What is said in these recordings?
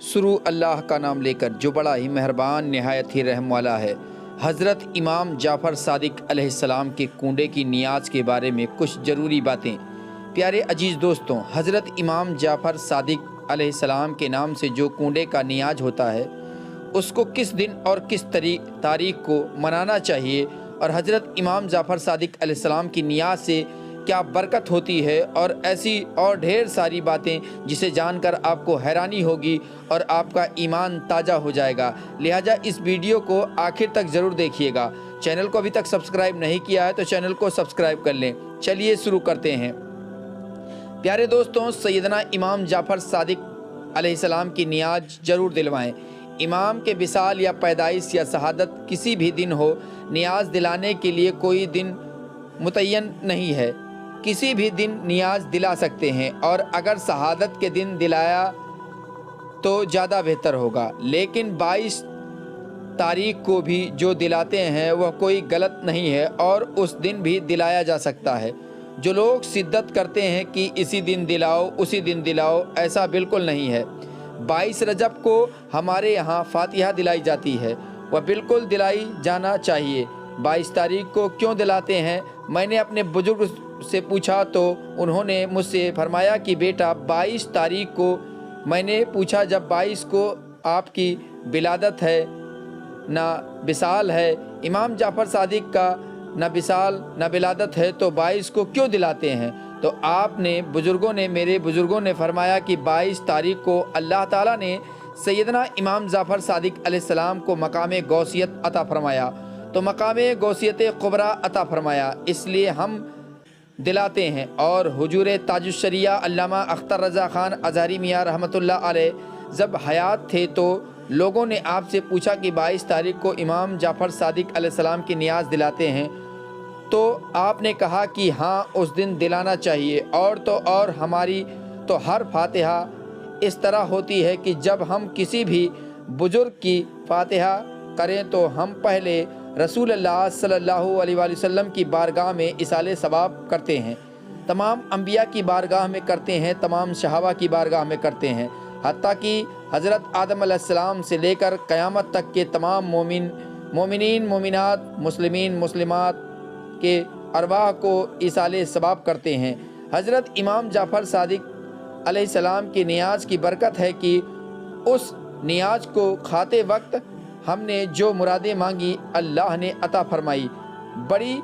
शुरू अल्लाह का नाम लेकर जो बड़ा ही मेहरबान नहायत ही रहम वाला है। हज़रत इमाम जाफ़र सादिक अलैहिस्सलाम के कूड़े की नियाज़ के बारे में कुछ ज़रूरी बातें। प्यारे अजीज़ दोस्तों, हज़रत इमाम जाफ़र सादिक अलैहिस्सलाम के नाम से जो कूड़े का नियाज़ होता है उसको किस दिन और किस तारीख को मनाना चाहिए, और हज़रत इमाम जाफ़र सादिक अलैहिस्सलाम की नियाज़ से क्या बरकत होती है, और ऐसी और ढेर सारी बातें जिसे जानकर आपको हैरानी होगी और आपका ईमान ताज़ा हो जाएगा। लिहाजा इस वीडियो को आखिर तक ज़रूर देखिएगा। चैनल को अभी तक सब्सक्राइब नहीं किया है तो चैनल को सब्सक्राइब कर लें। चलिए शुरू करते हैं। प्यारे दोस्तों, सैयदना इमाम जाफ़र सादिक अलैहिस्सलाम की नियाज़ ज़रूर दिलवाएं। इमाम के विसाल या पैदाइश या शहादत किसी भी दिन हो, नियाज़ दिलाने के लिए कोई दिन मुतय्यन नहीं है। किसी भी दिन नियाज़ दिला सकते हैं, और अगर शहादत के दिन दिलाया तो ज़्यादा बेहतर होगा। लेकिन 22 तारीख को भी जो दिलाते हैं वह कोई गलत नहीं है, और उस दिन भी दिलाया जा सकता है। जो लोग शिद्दत करते हैं कि इसी दिन दिलाओ उसी दिन दिलाओ, ऐसा बिल्कुल नहीं है। 22 रजब को हमारे यहाँ फातिहा दिलाई जाती है, वह बिल्कुल दिलाई जाना चाहिए। 22 तारीख को क्यों दिलाते हैं, मैंने अपने बुजुर्ग से पूछा तो उन्होंने मुझसे फरमाया कि बेटा 22 तारीख को, मैंने पूछा जब 22 को आपकी विलादत है ना विसाल है, इमाम जाफ़र सादिक का ना विसाल ना विलादत है, तो 22 को क्यों दिलाते हैं? तो मेरे बुज़ुर्गों ने फरमाया कि 22 तारीख को अल्लाह ताला ने सैयदना इमाम जाफ़र सादिक अलैहिस्सलाम को मकाम गौसियत अता फरमाया, तो मकाम गौसियत कुबरा अता फरमाया, इसलिए हम दिलाते हैं। और हुजूर ताजुश्शरिया अल्लामा अख्तर रज़ा ख़ान अज़हरी मियाँ रहमतुल्लाह अलैह जब हयात थे तो लोगों ने आपसे पूछा कि 22 तारीख को इमाम जाफ़र सादिक अलैहिस्सलाम की नियाज़ दिलाते हैं, तो आपने कहा कि हाँ उस दिन दिलाना चाहिए। और तो और हमारी तो हर फातिहा इस तरह होती है कि जब हम किसी भी बुज़ुर्ग की फातिहा करें तो हम पहले रसूलुल्लाह सल्लल्लाहु अलैहि वसल्लम की बारगाह में इसाले सवाब करते हैं, तमाम अंबिया की बारगाह में करते हैं, तमाम सहाबा की बारगाह में करते हैं, हत्ता कि हज़रत आदम अलैहिस्सलाम से लेकर क़यामत तक के तमाम मोमिनीन मोमिनात मुस्लिमीन मुस्लिमात के अरवाह को इसाले सवाब करते हैं। हज़रत इमाम जाफ़र सादिक अलैहिस्सलाम की नियाज़ की बरकत है कि उस नियाज़ को खाते वक्त हमने जो मुरादें मांगी अल्लाह ने अता फरमाई। बड़ी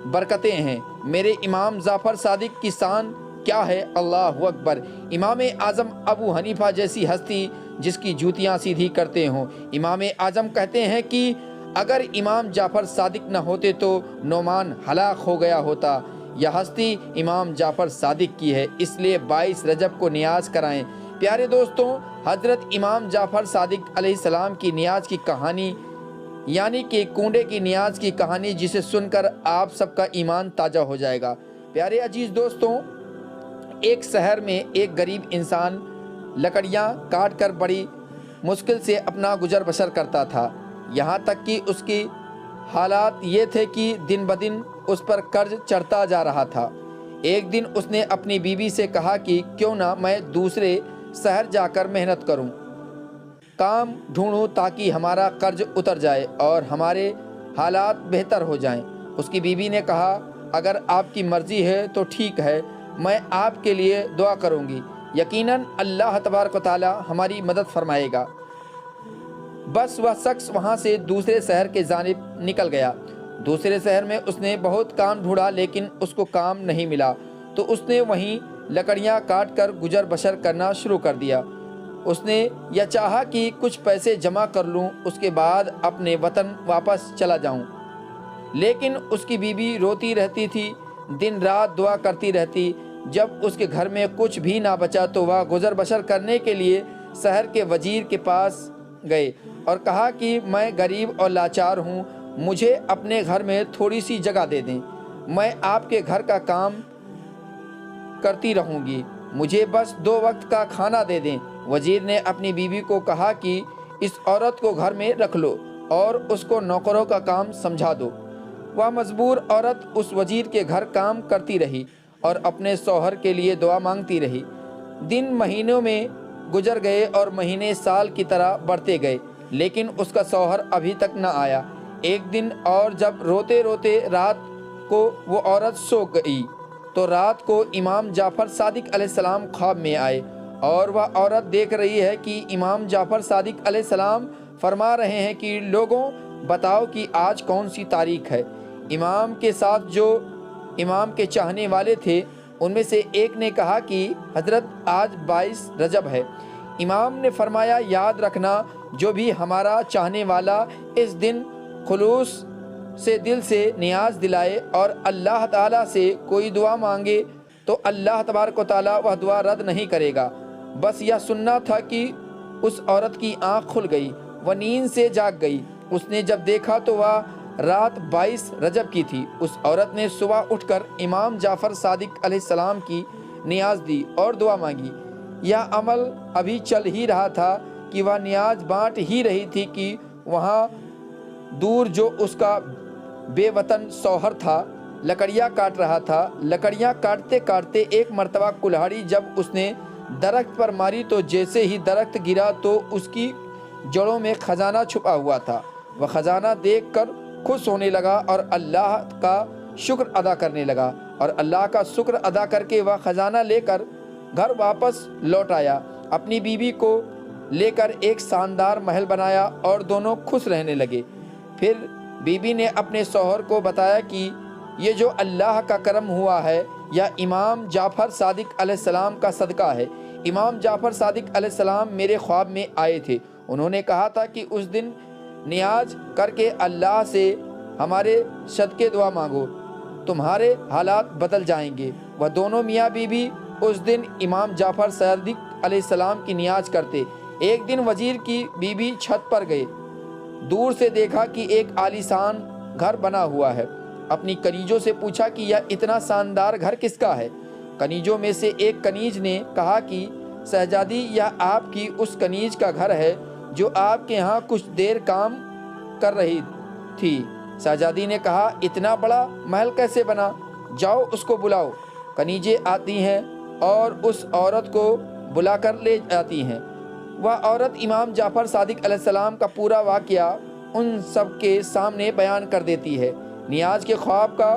बरकतें हैं। मेरे इमाम जाफ़र सादिक की शान क्या है, अल्लाहु अकबर। इमाम आज़म अबू हनीफ़ा जैसी हस्ती जिसकी जूतियाँ सीधी करते हों। इमाम आज़म कहते हैं कि अगर इमाम जाफ़र सादिक न होते तो नोमान हलाक हो गया होता। यह हस्ती इमाम जाफ़र सादिक की है, इसलिए 22 रजब को नियाज़ कराएं। प्यारे दोस्तों, हज़रत इमाम जाफ़र सादिक अलैहिस्सलाम की नियाज़ की कहानी, यानी कि कूड़े की नियाज़ की कहानी, जिसे सुनकर आप सबका ईमान ताज़ा हो जाएगा। प्यारे अजीज़ दोस्तों, एक शहर में एक गरीब इंसान लकड़ियाँ काट कर बड़ी मुश्किल से अपना गुजर बसर करता था। यहाँ तक कि उसकी हालात ये थे कि दिन ब दिन उस पर कर्ज चढ़ता जा रहा था। एक दिन उसने अपनी बीवी से कहा कि क्यों ना मैं दूसरे शहर जाकर मेहनत करूं, काम ढूंढूं ताकि हमारा कर्ज उतर जाए और हमारे हालात बेहतर हो जाएं। उसकी बीवी ने कहा, अगर आपकी मर्ज़ी है तो ठीक है, मैं आपके लिए दुआ करूंगी, यकीनन अल्लाह तबारक व तआला हमारी मदद फरमाएगा। बस वह शख्स वहाँ से दूसरे शहर के जानिब निकल गया। दूसरे शहर में उसने बहुत काम ढूंढा, लेकिन उसको काम नहीं मिला, तो उसने वहीं लकड़ियाँ काट कर गुजर बसर करना शुरू कर दिया। उसने यह चाहा कि कुछ पैसे जमा कर लूँ, उसके बाद अपने वतन वापस चला जाऊँ। लेकिन उसकी बीवी रोती रहती थी, दिन रात दुआ करती रहती। जब उसके घर में कुछ भी ना बचा तो वह गुजर बसर करने के लिए शहर के वजीर के पास गए और कहा कि मैं गरीब और लाचार हूँ, मुझे अपने घर में थोड़ी सी जगह दे दें, मैं आपके घर का काम करती रहूँगी, मुझे बस 2 वक्त का खाना दे दें। वजीर ने अपनी बीवी को कहा कि इस औरत को घर में रख लो और उसको नौकरों का काम समझा दो। वह मजबूर औरत उस वजीर के घर काम करती रही और अपने शौहर के लिए दुआ मांगती रही। दिन महीनों में गुजर गए और महीने साल की तरह बढ़ते गए, लेकिन उसका शौहर अभी तक न आया। एक दिन और जब रोते रोते रात को वो औरत सो गई तो रात को इमाम जाफ़र सादिक अलैहिस्सलाम ख्वाब में आए और वह औरत देख रही है कि इमाम जाफ़र सादिक अलैहिस्सलाम फरमा रहे हैं कि लोगों बताओ कि आज कौन सी तारीख है। इमाम के साथ जो इमाम के चाहने वाले थे उनमें से एक ने कहा कि हज़रत आज 22 रजब है। इमाम ने फरमाया याद रखना जो भी हमारा चाहने वाला इस दिन खुलूस से दिल से नियाज दिलाए और अल्लाह ताला से कोई दुआ मांगे तो अल्लाह तबारक व तआला वह दुआ रद्द नहीं करेगा। बस यह सुनना था कि उस औरत की आँख खुल गई, वह नींद से जाग गई। उसने जब देखा तो वह रात 22 रजब की थी। उस औरत ने सुबह उठकर इमाम जाफ़र सादिक अलैहिस्सलाम की नियाज दी और दुआ मांगी। यह अमल अभी चल ही रहा था कि वह नियाज बांट ही रही थी कि वहाँ दूर जो उसका बेवतन शौहर था लकड़ियाँ काट रहा था। लकड़ियाँ काटते काटते एक मर्तबा कुल्हाड़ी जब उसने दरख्त पर मारी तो जैसे ही दरख्त गिरा तो उसकी जड़ों में खजाना छुपा हुआ था। वह खजाना देखकर खुश होने लगा और अल्लाह का शुक्र अदा करने लगा और अल्लाह का शुक्र अदा करके वह खजाना लेकर घर वापस लौट आया। अपनी बीवी को लेकर एक शानदार महल बनाया और दोनों खुश रहने लगे। फिर बीवी ने अपने शौहर को बताया कि ये जो अल्लाह का करम हुआ है यह इमाम जाफ़र सादिक अलैहिस्सलाम का सदका है। इमाम जाफ़र सादिक अलैहिस्सलाम मेरे ख्वाब में आए थे। उन्होंने कहा था कि उस दिन नियाज करके अल्लाह से हमारे सदके दुआ मांगो, तुम्हारे हालात बदल जाएंगे। वह दोनों मियाँ बीवी उस दिन इमाम जाफ़र सादिक अलैहिस्सलाम की नियाज करते। एक दिन वजीर की बीवी छत पर गए, दूर से देखा कि एक आलीशान घर बना हुआ है। अपनी कनीजों से पूछा कि यह इतना शानदार घर किसका है। कनीजों में से एक कनीज ने कहा कि शहजादी यह आपकी उस कनीज का घर है जो आपके यहाँ कुछ देर काम कर रही थी। शहजादी ने कहा इतना बड़ा महल कैसे बना, जाओ उसको बुलाओ। कनीजें आती हैं और उस औरत को बुलाकर ले जाती हैं। वह औरत इमाम जाफ़र सादिक अलैहिस्सलाम का पूरा वाक़या उन सब के सामने बयान कर देती है। नियाज के ख्वाब का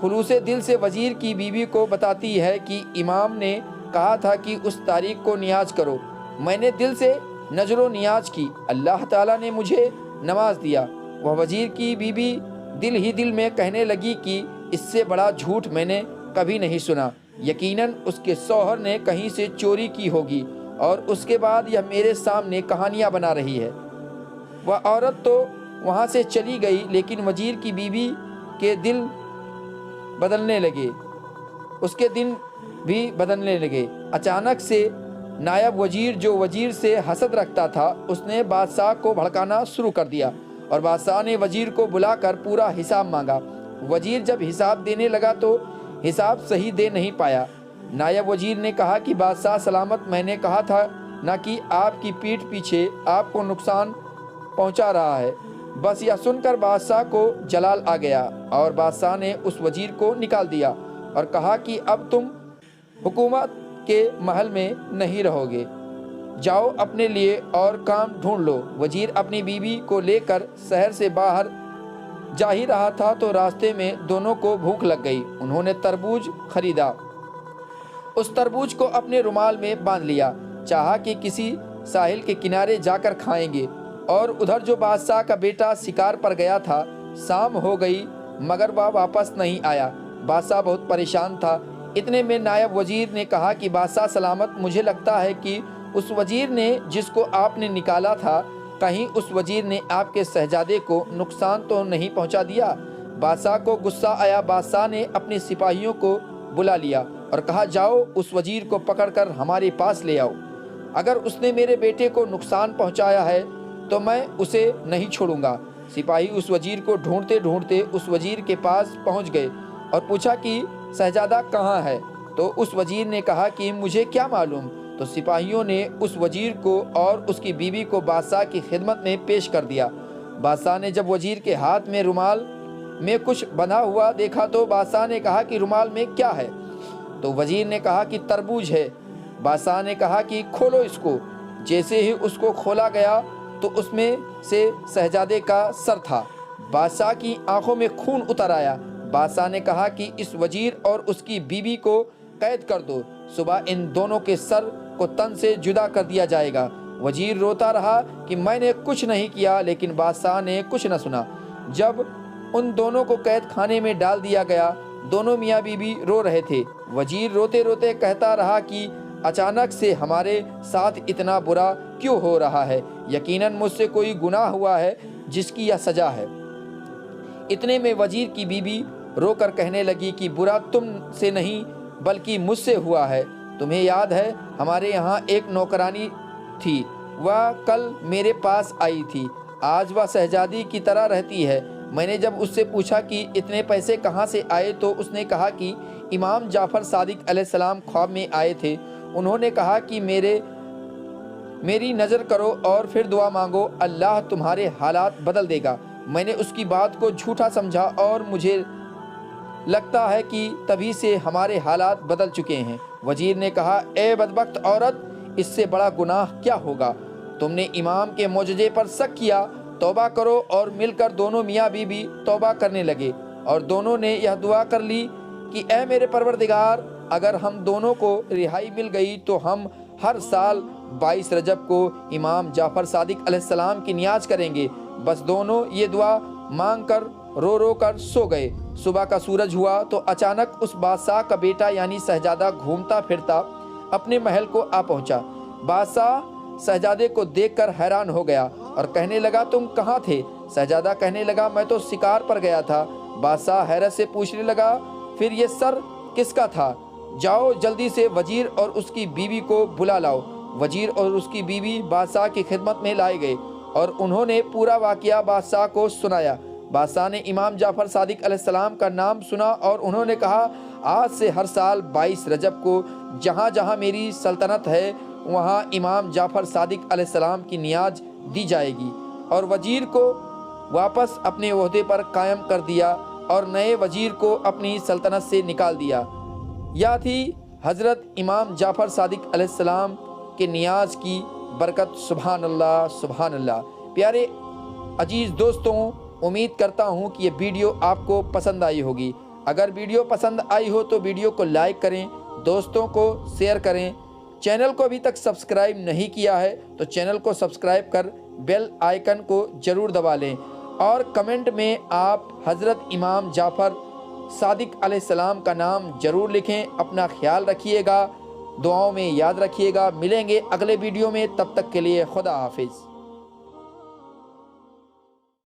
खुलूसे दिल से वजीर की बीवी को बताती है कि इमाम ने कहा था कि उस तारीख को नियाज करो। मैंने दिल से नजरो नियाज की, अल्लाह ताला ने मुझे नवाज दिया। वह वजीर की बीवी दिल ही दिल में कहने लगी कि इससे बड़ा झूठ मैंने कभी नहीं सुना। यकीनन उसके शौहर ने कहीं से चोरी की होगी और उसके बाद यह मेरे सामने कहानियाँ बना रही है। वह औरत तो वहाँ से चली गई, लेकिन वजीर की बीवी के दिल बदलने लगे, उसके दिन भी बदलने लगे। अचानक से नायब वजीर जो वजीर से हसद रखता था उसने बादशाह को भड़काना शुरू कर दिया और बादशाह ने वजीर को बुलाकर पूरा हिसाब मांगा। वजीर जब हिसाब देने लगा तो हिसाब सही दे नहीं पाया। नायब वजीर ने कहा कि बादशाह सलामत, मैंने कहा था ना कि आपकी पीठ पीछे आपको नुकसान पहुंचा रहा है। बस यह सुनकर बादशाह को जलाल आ गया और बादशाह ने उस वजीर को निकाल दिया और कहा कि अब तुम हुकूमत के महल में नहीं रहोगे, जाओ अपने लिए और काम ढूंढ लो। वजीर अपनी बीवी को लेकर शहर से बाहर जा ही रहा था तो रास्ते में दोनों को भूख लग गई। उन्होंने तरबूज खरीदा, उस तरबूज को अपने रुमाल में बांध लिया, चाहा कि किसी साहिल के किनारे जाकर खाएंगे। और उधर जो बादशाह का बेटा शिकार पर गया था, शाम हो गई मगर वह वापस नहीं आया। बादशाह बहुत परेशान था। इतने में नायब वजीर ने कहा कि बादशाह सलामत, मुझे लगता है कि उस वजीर ने जिसको आपने निकाला था, कहीं उस वजीर ने आपके शहजादे को नुकसान तो नहीं पहुंचा दिया। बादशाह को गुस्सा आया। बादशाह ने अपने सिपाहियों को बुला लिया और कहा जाओ उस वजीर को पकड़कर हमारे पास ले आओ। अगर उसने मेरे बेटे को नुकसान पहुंचाया है तो मैं उसे नहीं छोड़ूंगा। सिपाही उस वजीर को ढूंढते ढूंढते उस वजीर के पास पहुंच गए और पूछा कि शहजादा कहाँ है। तो उस वजीर ने कहा कि मुझे क्या मालूम। तो सिपाहियों ने उस वजीर को और उसकी बीवी को बादशाह की खिदमत में पेश कर दिया। बादशाह ने जब वजीर के हाथ में रुमाल में कुछ बंधा हुआ देखा तो बादशाह ने कहा कि रुमाल में क्या है। तो वजीर ने कहा कि तरबूज है। بادشاہ نے کہا کہ کھولو اس کو۔ جیسے ہی اس کو کھولا گیا تو اس میں سے شہزادے کا سر تھا۔ بادشاہ کی آنکھوں میں خون اتر آیا۔ بادشاہ نے کہا کہ اس وزیر اور اس کی بیوی کو قید کر دو، صبح ان دونوں کے سر کو تن سے جدا کر دیا جائے گا۔ وزیر روتا رہا کہ میں نے کچھ نہیں کیا، لیکن بادشاہ نے کچھ نہ سنا۔ جب ان دونوں کو قید خانے میں ڈال دیا گیا، دونوں میاں بیوی رو رہے تھے۔ وزیر روتے روتے کہتا رہا کہ اچانک سے ہمارے ساتھ اتنا برا کیوں ہو رہا ہے؟ یقیناً مجھ سے کوئی گناہ ہوا ہے جس کی یہ سزا ہے۔ اتنے میں وزیر کی بیوی رو کر کہنے لگی کہ برا تم سے نہیں بلکہ مجھ سے ہوا ہے۔ تمہیں یاد ہے ہمارے یہاں ایک نوکرانی تھی، وہ کل میرے پاس آئی تھی، آج وہ شہزادی کی طرح رہتی ہے۔ میں نے جب اس سے پوچھا کہ اتنے پیسے کہاں سے آئے تو اس نے کہا کہ امام جعفر صادق علیہ السلام خواب میں آئے تھے۔ انہوں نے کہا کہ میری نظر کرو اور پھر دعا مانگو، اللہ تمہارے حالات بدل دے گا۔ میں نے اس کی بات کو جھوٹا سمجھا اور مجھے لگتا ہے کہ تبھی سے ہمارے حالات بدل چکے ہیں۔ وزیر نے کہا اے بدبخت عورت، اس سے بڑا گناہ کیا ہوگا؟ تم نے امام کے معجزے پر شک کیا، توبہ کرو۔ اور مل کر دونوں میاں بیوی توبہ کرنے لگے اور دونوں نے یہ دعا کر لی کہ اے میرے پروردگار، اگر ہم دونوں کو رہائی مل گئی تو ہم ہر سال 22 رجب کو امام جعفر صادق علیہ السلام کی نیاز کریں گے۔ بس دونوں یہ دعا مانگ کر رو رو کر سو گئے۔ صبح کا سورج ہوا تو اچانک اس بادشاہ کا بیٹا یعنی شہزادہ گھومتا پھرتا اپنے محل کو آ پہنچا۔ بادشاہ شہزادے کو دیکھ کر حیران ہو گیا اور کہنے لگا تم کہاں تھے؟ شہزادہ کہنے لگا میں تو شکار پر گیا تھا۔ بادشاہ حیرت سے پوچھنے لگا پھر یہ سر کس کا تھا؟ جاؤ جلدی سے وزیر اور اس کی بیوی کو بلا لاؤ۔ وزیر اور اس کی بیوی بادشاہ کی خدمت میں لائے گئے اور انہوں نے پورا واقعہ بادشاہ کو سنایا۔ بادشاہ نے امام جعفر صادق علیہ السلام کا نام سنا اور انہوں نے کہا آج سے ہر سال 22 رجب کو جہاں جہاں میری سلطنت ہے وہاں امام جعفر صادق علیہ السلام کی نیاز دی جائے گی۔ اور وزیر کو واپس اپنے عہدے پر قائم کر دیا اور نئے وزیر کو اپنی سلطنت سے نکال دیا۔ یہ تھی حضرت امام جعفر صادق علیہ السلام کے نیاز کی برکت۔ سبحان اللہ سبحان اللہ۔ پیارے عزیز دوستوں، امید کرتا ہوں کہ یہ ویڈیو آپ کو پسند آئی ہوگی۔ اگر ویڈیو پسند آئی ہو تو ویڈیو کو لائک کریں، دوستوں کو شیئر کریں۔ چینل کو ابھی تک سبسکرائب نہیں کیا ہے تو چینل کو سبسکرائب کر بیل آئیکن کو ضرور دبا لیں، اور کمنٹ میں آپ حضرت امام جعفر صادق علیہ السلام کا نام ضرور لکھیں۔ اپنا خیال رکھیے گا، دعاؤں میں یاد رکھیے گا۔ ملیں گے اگلے ویڈیو میں، تب تک کے لیے خدا حافظ۔